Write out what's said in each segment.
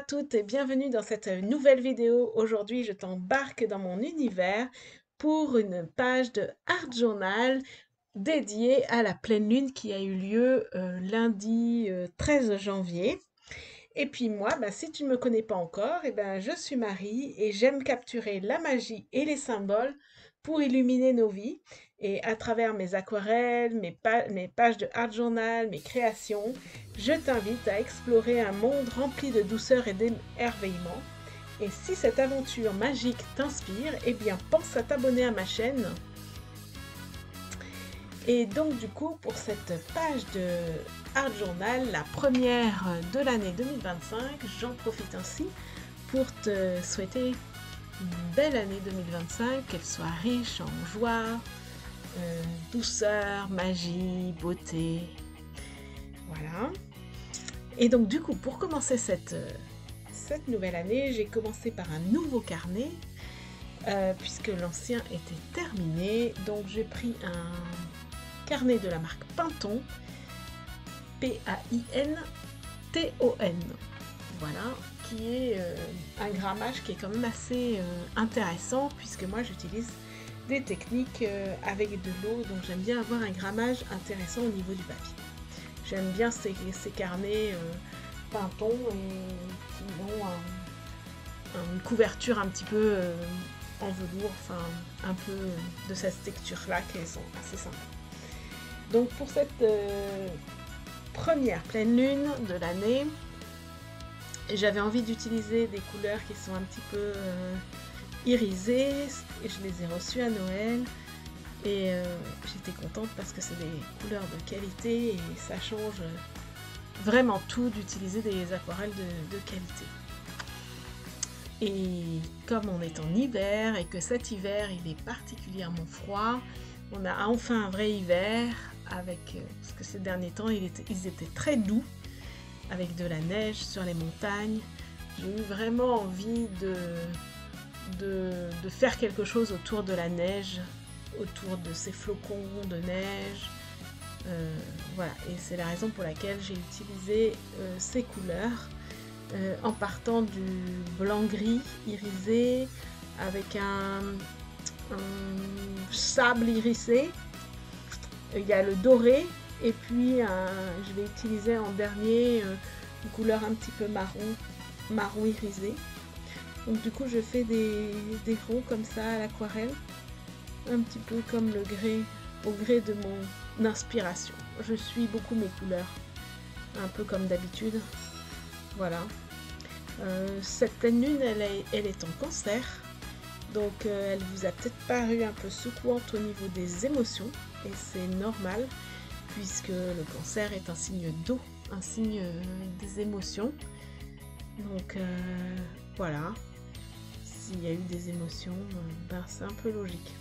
toutes et bienvenue dans cette nouvelle vidéo. Aujourd'hui, je t'embarque dans mon univers pour une page de Art Journal dédiée à la pleine lune qui a eu lieu lundi 13 janvier. Et puis moi, si tu ne me connais pas encore, je suis Marie et j'aime capturer la magie et les symboles pour illuminer nos vies. Et à travers mes aquarelles, mes pages de art journal, mes créations, je t'invite à explorer un monde rempli de douceur et d'émerveillement. Et si cette aventure magique t'inspire, pense à t'abonner à ma chaîne. Et donc du coup, pour cette page de Art Journal, la première de l'année 2025, j'en profite ainsi pour te souhaiter une belle année 2025, qu'elle soit riche en joie, douceur, magie, beauté. Voilà. Et donc du coup, pour commencer cette nouvelle année, j'ai commencé par un nouveau carnet, puisque l'ancien était terminé. Donc j'ai pris un carnet de la marque Pinton, P-A-I-N-T-O-N, voilà, qui est un grammage qui est quand même assez intéressant, puisque moi j'utilise des techniques avec de l'eau, donc j'aime bien avoir un grammage intéressant au niveau du papier. J'aime bien ces carnets Pinton qui ont une couverture un petit peu en velours, enfin un peu de cette texture-là, qui sont assez sympas. Donc pour cette première pleine lune de l'année, j'avais envie d'utiliser des couleurs qui sont un petit peu irisées, et je les ai reçues à Noël, et j'étais contente parce que c'est des couleurs de qualité et ça change vraiment tout d'utiliser des aquarelles de qualité. Et comme on est en hiver et que cet hiver il est particulièrement froid, on a enfin un vrai hiver, parce que ces derniers temps ils étaient très doux, avec de la neige sur les montagnes. J'ai eu vraiment envie de faire quelque chose autour de la neige, autour de ces flocons de neige. Voilà, et c'est la raison pour laquelle j'ai utilisé ces couleurs, en partant du blanc-gris irisé avec un sable irisé. Il y a le doré, et puis je vais utiliser en dernier une couleur un petit peu marron irisé. Donc du coup je fais des ronds comme ça à l'aquarelle, un petit peu comme au gré de mon inspiration. Je suis beaucoup mes couleurs, un peu comme d'habitude. Voilà. Cette pleine lune, elle est en Cancer, donc elle vous a peut-être paru un peu secouante au niveau des émotions, et c'est normal, puisque le Cancer est un signe d'eau, un signe des émotions. Donc voilà, s'il y a eu des émotions, c'est un peu logique.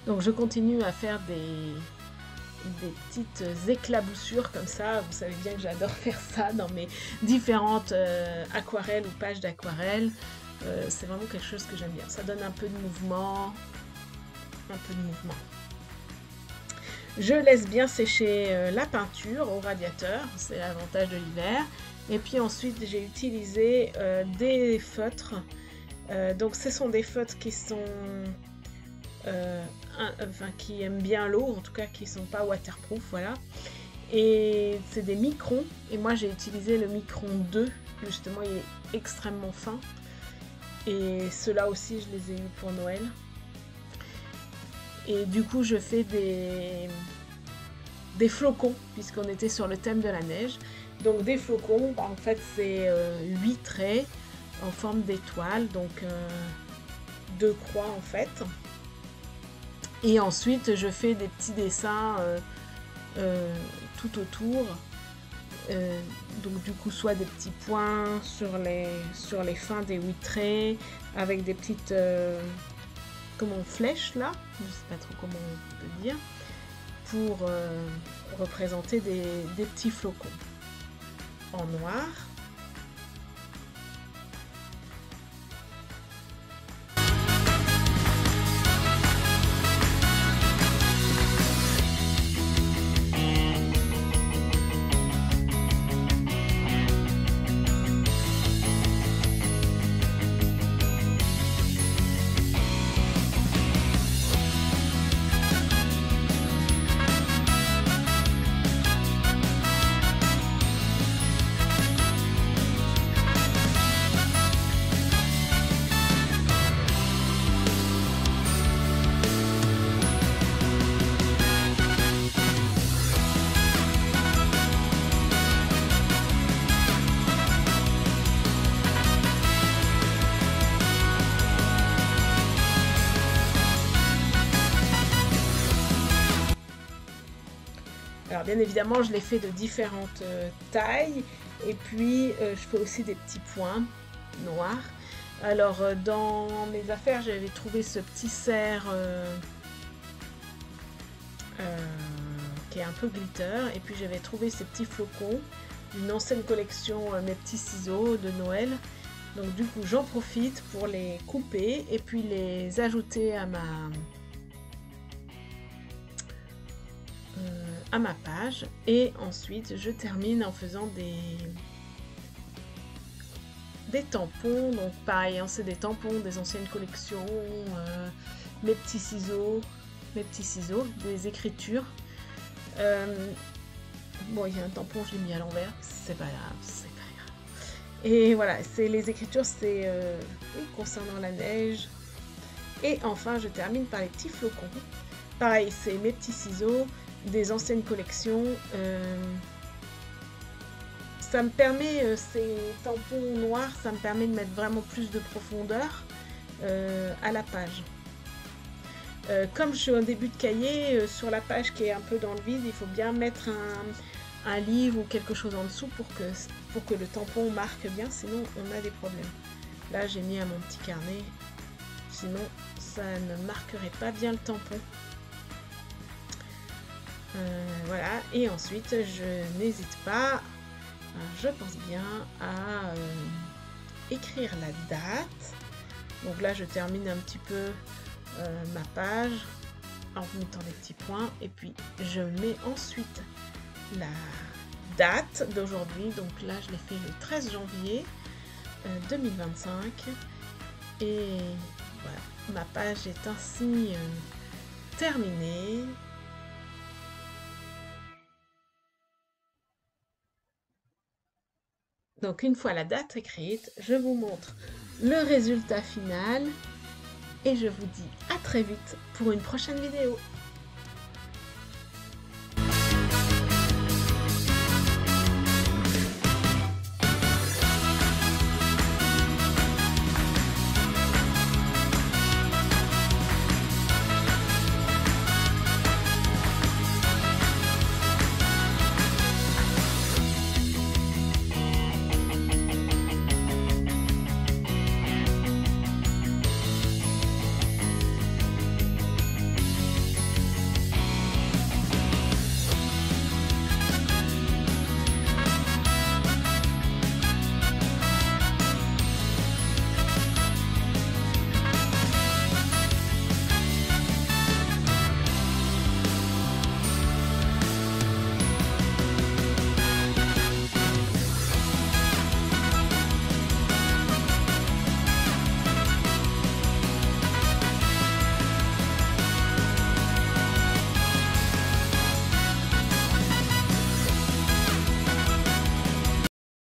Donc je continue à faire des petites éclaboussures comme ça. Vous savez bien que j'adore faire ça dans mes différentes aquarelles ou pages d'aquarelle. C'est vraiment quelque chose que j'aime bien. Ça donne un peu de mouvement. Un peu de mouvement. Je laisse bien sécher la peinture au radiateur. C'est l'avantage de l'hiver. Et puis ensuite, j'ai utilisé des feutres. Donc ce sont des feutres qui sont... qui aiment bien l'eau, en tout cas qui sont pas waterproof, voilà. Et c'est des microns, et moi j'ai utilisé le micron 2, justement il est extrêmement fin. Et ceux-là aussi je les ai eus pour Noël. Et du coup je fais des flocons, puisqu'on était sur le thème de la neige. Donc des flocons, en fait c'est 8 traits en forme d'étoile, donc 2 croix en fait. Et ensuite, je fais des petits dessins tout autour. Donc du coup, soit des petits points sur les fins des 8 traits, avec des petites flèches là, je ne sais pas trop comment on peut dire, pour représenter des petits flocons en noir. Alors bien évidemment, je les fais de différentes tailles, et puis je fais aussi des petits points noirs. Alors dans mes affaires, j'avais trouvé ce petit cerf qui est un peu glitter, et puis j'avais trouvé ces petits flocons d'une ancienne collection Mes petits ciseaux de Noël. Donc du coup, j'en profite pour les couper et puis les ajouter à ma page, et ensuite je termine en faisant des tampons. Donc pareil, hein, c'est des tampons des anciennes collections, mes petits ciseaux, des écritures. Bon, il y a un tampon, je l'ai mis à l'envers, c'est pas grave, c'est pas grave. Et voilà, c'est les écritures, c'est concernant la neige. Et enfin, je termine par les petits flocons. Pareil, c'est mes petits ciseaux des anciennes collections. Ça me permet, ces tampons noirs, ça me permet de mettre vraiment plus de profondeur à la page. Comme je suis au début de cahier, sur la page qui est un peu dans le vide, il faut bien mettre un livre ou quelque chose en dessous pour que le tampon marque bien, sinon on a des problèmes. Là j'ai mis à mon petit carnet, sinon ça ne marquerait pas bien le tampon. Voilà, et ensuite je n'hésite pas, je pense bien, à écrire la date. Donc là je termine un petit peu ma page en mettant des petits points, et puis je mets ensuite la date d'aujourd'hui. Donc là je l'ai fait le 13 janvier 2025, et voilà, ma page est ainsi terminée. Donc une fois la date écrite, je vous montre le résultat final et je vous dis à très vite pour une prochaine vidéo.